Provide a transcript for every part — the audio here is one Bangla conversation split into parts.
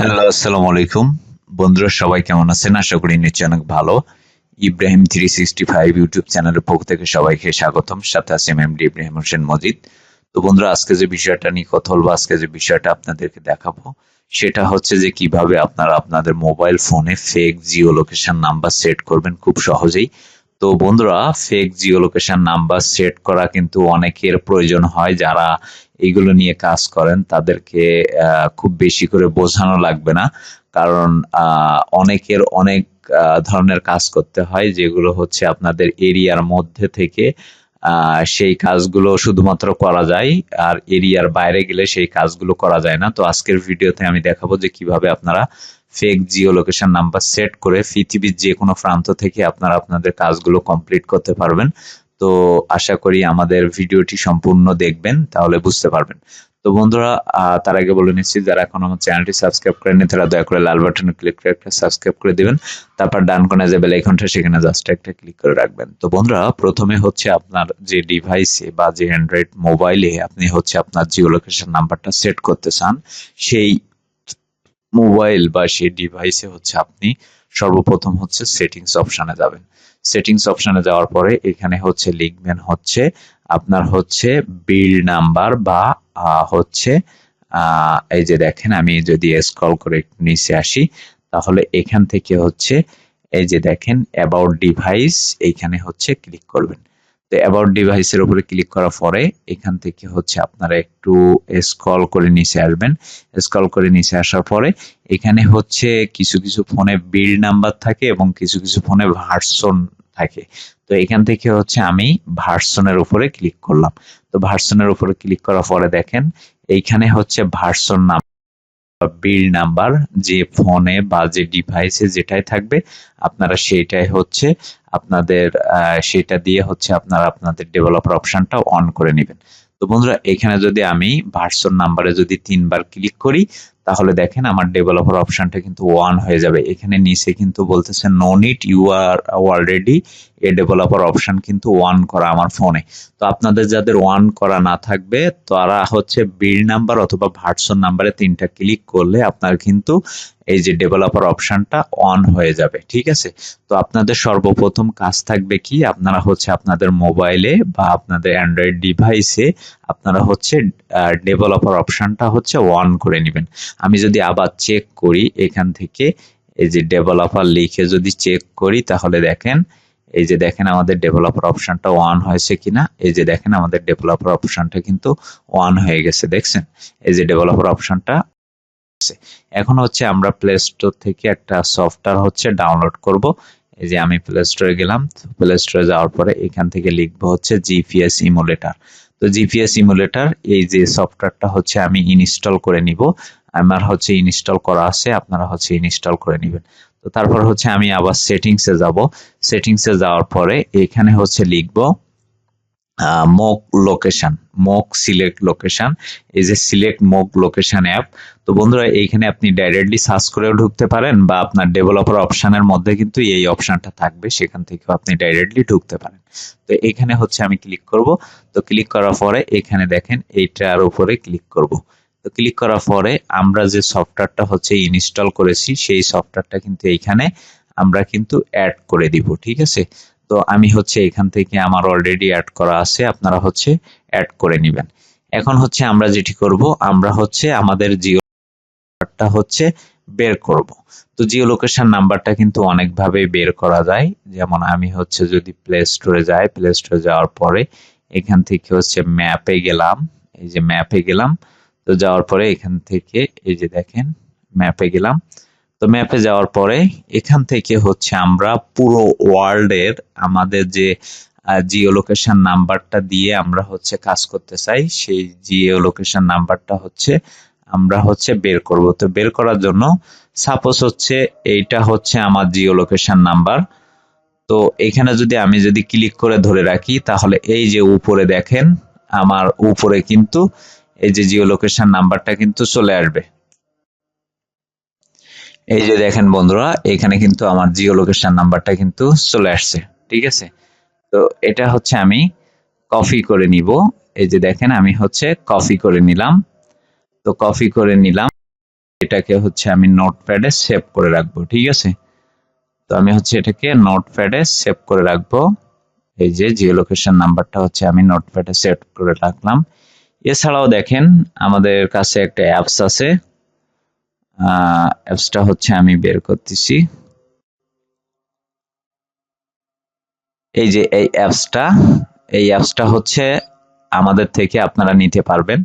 হ্যালো, আসসালামু আলাইকুম। বন্ধুরা সবাই কেমন আছেন? আশা করি নিশ্চয়ই অনেক ভালো। ইব্রাহিম 365 ইউটিউব চ্যানেলের পক্ষ থেকে সবাইকে স্বাগতম। সাথে আছি আমি এমডি ইব্রাহিম হোসেন মজিদ। তো বন্ধুরা আজকে যে বিষয়টা নিয়ে কথা বলবো, আজকে যে বিষয়টা আপনাদেরকে দেখাবো সেটা হচ্ছে যে কিভাবে আপনারা আপনাদের মোবাইল ফোনে fake Jio location number set করবেন খুব সহজেই। তো বন্ধুরা fake Jio location number set করা কিন্তু অনেকের প্রয়োজন হয়, যারা এইগুলো নিয়ে কাজ করেন তাদেরকে খুব বেশি করে বোঝানো লাগবে না। কারণ অনেকের অনেক ধরনের কাজ করতে হয়, যেগুলো হচ্ছে আপনাদের এরিয়ার মধ্যে থেকে সেই কাজগুলো শুধুমাত্র করা যায়, আর এরিয়ার বাইরে গেলে সেই কাজগুলো করা যায় না। তো আজকের ভিডিওতে আমি দেখাবো যে কিভাবে আপনারা fake Jio location number set করে পৃথিবীর যে কোনো প্রান্ত থেকে আপনারা আপনাদের কাজগুলো কমপ্লিট করতে পারবেন। তো আশা করি আমাদের ভিডিওটি সম্পূর্ণ দেখবেন, তাহলে বুঝতে পারবেন। তো বন্ধুরা তার আগে বলে নিচ্ছি, যারা এখন আমার চ্যানেলটি সাবস্ক্রাইব করেননি তারা দয়া করে লাল বাটনে ক্লিক করে একটা সাবস্ক্রাইব করে দিবেন। তারপর ডান কোণে যে বেল আইকনটা সেখানে জাস্ট একটা ক্লিক করে রাখবেন। তো বন্ধুরা প্রথমে হচ্ছে আপনার যে ডিভাইসে বা যে অ্যান্ড্রয়েড মোবাইলে আপনি হচ্ছে আপনার জিও লোকেশন নাম্বারটা সেট করতে চান, সেই মোবাইল বা সেই ডিভাইসে হচ্ছে আপনি সর্বপ্রথম হচ্ছে সেটিংস অপশনে যাবেন। সেটিংস অপশনে যাওয়ার পরে এখানে হচ্ছে লিখবেন হচ্ছে আপনার হচ্ছে বিল নাম্বার বা হচ্ছে এই যে দেখেন, আমি যদি স্ক্রল করে একটু নিচে আসি তাহলে এখান থেকে হচ্ছে এই যে দেখেন অ্যাবাউট ডিভাইস, এইখানে হচ্ছে ক্লিক করবেন। তো অ্যাবাউট ডিভাইসের উপরে ক্লিক করার পরে এখান থেকে হচ্ছে আপনারা একটু স্ক্রল করে নিচে আসবেন। স্ক্রল করে নিচে আসার পরে এখানে হচ্ছে কিছু কিছু ফোনে বিল্ড নাম্বার থাকে এবং কিছু কিছু ফোনে ভার্সন থাকে। তো এখান থেকে হচ্ছে আমি ভার্সনের উপরে ক্লিক করলাম। তো ভার্সনের উপরে ক্লিক করার পরে দেখেন এইখানে হচ্ছে ভার্সন বিল নাম্বার যে ফোনে বা যে ডিভাইসে যেটাই থাকবে আপনারা সেটাই হচ্ছে আপনাদের সেটা দিয়ে হচ্ছে আপনারা আপনাদের ডেভেলপার অপশনটা অন করে নেবেন। তো বন্ধুরা এখানে যদি আমি ভার্সন নাম্বারে যদি 3 বার ক্লিক করি তাহলে দেখেন আমার ডেভেলপার অপশনটা কিন্তু অন হয়ে যাবে। এখানে নিচে কিন্তু বলতেছে no need, you are already a developer option কিন্তু অন করা আমার ফোনে। তো আপনাদের যাদের অন করা না থাকবে তারা হচ্ছে বিল নাম্বার অথবা ভার্সন নাম্বারে 3টা ক্লিক করলে আপনার কিন্তু এই যে ডেভেলপার অপশনটা অন হয়ে যাবে। ঠিক আছে? তো আপনাদের সর্বপ্রথম কাজ থাকবে কি, আপনারা হচ্ছে আপনাদের মোবাইলে বা আপনাদের অ্যান্ড্রয়েড ডিভাইসে আপনারা হচ্ছে ডেভেলপার অপশনটা হচ্ছে অন করে নেবেন। আমি যদি আবার চেক করি এখান থেকে এই যে ডেভেলপার লিখে যদি চেক করি তাহলে দেখেন এই যে দেখেন আমাদের ডেভেলপার অপশনটা অন হয়েছে কিনা। এই যে দেখেন আমাদের ডেভেলপার অপশনটা কিন্তু অন হয়ে গেছে, দেখছেন? এই যে ডেভেলপার অপশনটা। এখন হচ্ছে আমরা প্লে স্টোর থেকে একটা সফটওয়্যার হচ্ছে ডাউনলোড করব। এই যে আমি প্লে স্টোরে গেলাম। প্লে স্টোরে যাওয়ার পরে এখান থেকে লিখবো হচ্ছে জিপিএস ইমুলেটর। তো জিপিএস ইমুলেটর এই যে সফটওয়্যারটা হচ্ছে আমি ইনস্টল করে নিব। আমার হচ্ছে ইনস্টল করা আছে, আপনারা হচ্ছে ইনস্টল করে নেবেন। তো তারপর হচ্ছে আমি আবার সেটিংসে যাব। সেটিংসে যাওয়ার পরে এখানে হচ্ছে লিখবো mock location, mock select location. এই যে সিলেক্ট মক লোকেশন অ্যাপ। তো বন্ধুরা এইখানে আপনি ডাইরেক্টলি সার্চ করেও ঢুকতে পারেন বা আপনার ডেভেলপার অপশনের মধ্যে কিন্তু এই অপশনটা থাকবে, সেখান থেকেও আপনি ডাইরেক্টলি ঢুকতে পারেন। তো এখানে হচ্ছে আমি ক্লিক করব। তো ক্লিক করার পরে এখানে দেখেন এইটার উপরে ক্লিক করব। তো ক্লিক করার পরে আমরা যে সফটওয়্যারটা হচ্ছে ইনস্টল করেছি সেই সফটওয়্যারটা কিন্তু এইখানে আমরা কিন্তু অ্যাড করে দিব। ঠিক আছে? তো আমি হচ্ছে এখান থেকে আমার অলরেডি অ্যাড করা আছে, আপনারা হচ্ছে অ্যাড করে নেবেন। এখন হচ্ছে আমরা যেটি করব, আমরা হচ্ছে আমাদের জিও নাম্বারটা হচ্ছে বের করব। তো জিও লোকেশন নাম্বারটা কিন্তু অনেকভাবে বের করা যায়। যেমন আমি হচ্ছে যদি প্লে স্টোরে যাই, প্লে স্টোরে যাওয়ার পরে এখান থেকে হচ্ছে ম্যাপে গেলাম। এই যে ম্যাপে গেলাম। তো যাওয়ার পরে এখান থেকে এই যে দেখেন ম্যাপে গেলাম। তো ম্যাপে যাওয়ার পরে এখান থেকে হচ্ছে আমরা পুরো ওয়ার্ল্ডের আমাদের যে জিও লোকেশন নাম্বারটা দিয়ে আমরা হচ্ছে কাজ করতে চাই, সেই জিও লোকেশন নাম্বারটা হচ্ছে আমরা হচ্ছে বের করব। তো বের করার জন্য সাপোজ হচ্ছে এইটা হচ্ছে আমার জিও লোকেশন নাম্বার। তো এখানে যদি আমি যদি ক্লিক করে ধরে রাখি তাহলে এই যে উপরে দেখেন আমার উপরে কিন্তু এই যে জিও লোকেশন নাম্বারটা কিন্তু চলে আসবে। এই যে দেখেন বন্ধুরা এখানে কিন্তু আমার জিও লোকেশন নাম্বারটা কিন্তু চলে আসছে। ঠিক আছে? তো এটা হচ্ছে আমি কপি করে নিব। এই যে দেখেন আমি হচ্ছে কপি করে নিলাম। তো কপি করে নিলাম। এটাকে হচ্ছে আমি নোটপ্যাডে সেভ করে রাখবো। ঠিক আছে, তো আমি হচ্ছে এটাকে নোটপ্যাডে সেভ করে রাখবো। এই যে জিও লোকেশন নাম্বারটা হচ্ছে আমি নোটপ্যাডে সেভ করে রাখলাম। এছাড়াও দেখেন আমাদের কাছে একটা অ্যাপস আছে, অ্যাপসটা হচ্ছে আমি বের করতেছি। এই যে এই অ্যাপসটা হচ্ছে আমাদের থেকে আপনারা নিতে পারবেন।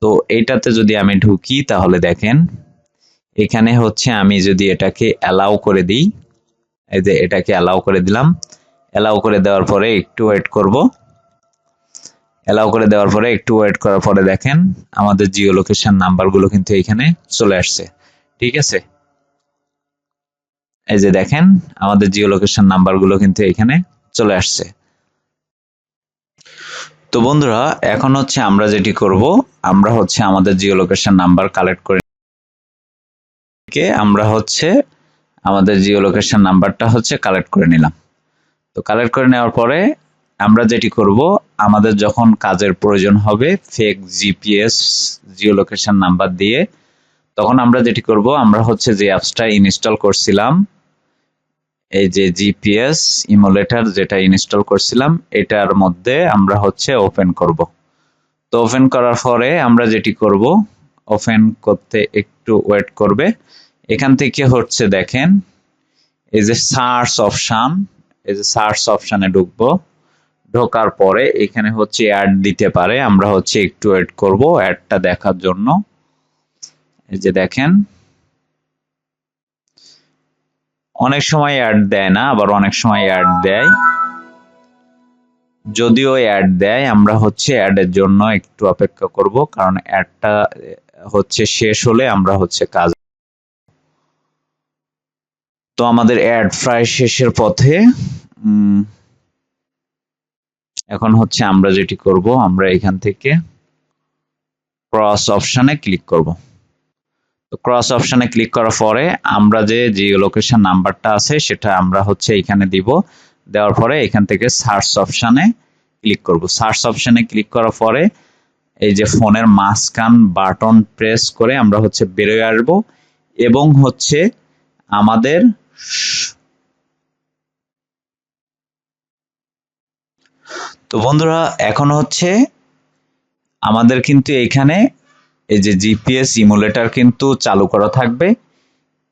তো এইটাতে যদি আমি ঢুকি তাহলে দেখেন এখানে হচ্ছে আমি যদি এটাকে অ্যালাউ করে দিই, এই যে এটাকে অ্যালাউ করে দিলাম। অ্যালাউ করে দেওয়ার পরে একটু ওয়েট করব। অ্যালাউ করে দেওয়ার পরে একটু ওয়েট করার পরে দেখেন আমাদের জিও লোকেশন নাম্বারগুলো কিন্তু এখানে চলে আসছে। ঠিক আছে, এই যে দেখেন আমাদের জিও লোকেশন নাম্বারগুলো কিন্তু এখানে চলে আসছে। তো বন্ধুরা এখন হচ্ছে আমরা যেটি করব, আমরা হচ্ছে আমাদের জিও লোকেশন নাম্বার কালেক্ট করে আমরা হচ্ছে আমাদের জিও লোকেশন নাম্বারটা হচ্ছে কালেক্ট করে নিলাম। তো কালেক্ট করে নেওয়ার পরে আমরা যেটি করব, আমাদের যখন কাজের প্রয়োজন হবে fake GPS Jio location number দিয়ে, তখন আমরা যেটি করব, আমরা হচ্ছে যে অ্যাপসটা ইনস্টল করছিলাম, এই যে জিপিএস ইমুলেটর যেটা ইনস্টল করছিলাম, এটার মধ্যে আমরা হচ্ছে ওপেন করব। তো ওপেন করার পরে আমরা যেটি করব, ওপেন করতে একটু ওয়েট করবে। এখান থেকে হচ্ছে দেখেন এই যে সার্চ অপশন, এই যে সার্চ অপশনে ঢুকবো। ঢোকার পরে এখানে হচ্ছে অ্যাড দিতে পারে, আমরা হচ্ছে একটু ওয়েট করব অ্যাডটা দেখার জন্য। এই যে দেখেন অনেক সময় অ্যাড দেয় না, আবার অনেক সময় অ্যাড দেয়। যদিও অ্যাড দেয় আমরা হচ্ছে অ্যাডের জন্য একটু অপেক্ষা করব, কারণ অ্যাডটা হচ্ছে শেষ হলে আমরা হচ্ছে কাজ। তো আমাদের অ্যাড প্রায় শেষের পথে। এখন হচ্ছে আমরা যেটি করব, আমরা এখান থেকে ক্রস অপশনে ক্লিক করব। তো ক্রস অপশনে ক্লিক করার পরে আমরা যে জিও লোকেশন নাম্বারটা আছে সেটা আমরা হচ্ছে এখানে দিব। দেওয়ার পরে এখান থেকে সার্চ অপশনে ক্লিক করব। সার্চ অপশনে ক্লিক করার পরে এই যে ফোনের মাঝখান বাটন প্রেস করে আমরা হচ্ছে বেরোয় আসবো এবং হচ্ছে আমাদের তো বন্ধুরা এখন হচ্ছে আমাদের কিন্তু এখানে এই যে জিপিএস ইমুলেটর কিন্তু চালু করা থাকবে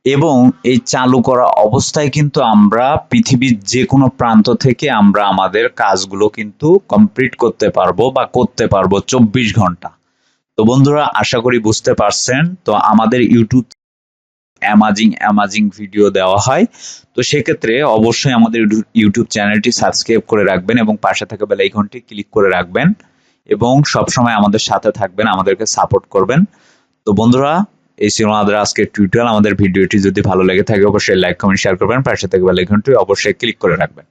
এবং এই চালু করা অবস্থায় কিন্তু আমরা পৃথিবীর যে কোনো প্রান্ত থেকে আমরা আমাদের কাজগুলো কিন্তু কমপ্লিট করতে পারবো বা করতে পারবো 24 ঘন্টা। তো বন্ধুরা আশা করি বুঝতে পারছেন। তো আমাদের ইউটিউব অ্যামাজিং ভিডিও দেওয়া হয়, তো সেক্ষেত্রে অবশ্যই আমাদের ইউটিউব চ্যানেলটি সাবস্ক্রাইব করে রাখবেন এবং পাশে থাকা বেল আইকনটি ক্লিক করে রাখবেন এবং সবসময় আমাদের সাথে থাকবেন, আমাদেরকে সাপোর্ট করবেন। তো বন্ধুরা এই ছিল আমাদের আজকের টিউটোরিয়াল। আমাদের ভিডিওটি যদি ভালো লেগে থাকে অবশ্যই লাইক কমেন্ট শেয়ার করবেন, পাশে থাকা বেল আইকনটি অবশ্যই ক্লিক করে রাখবেন।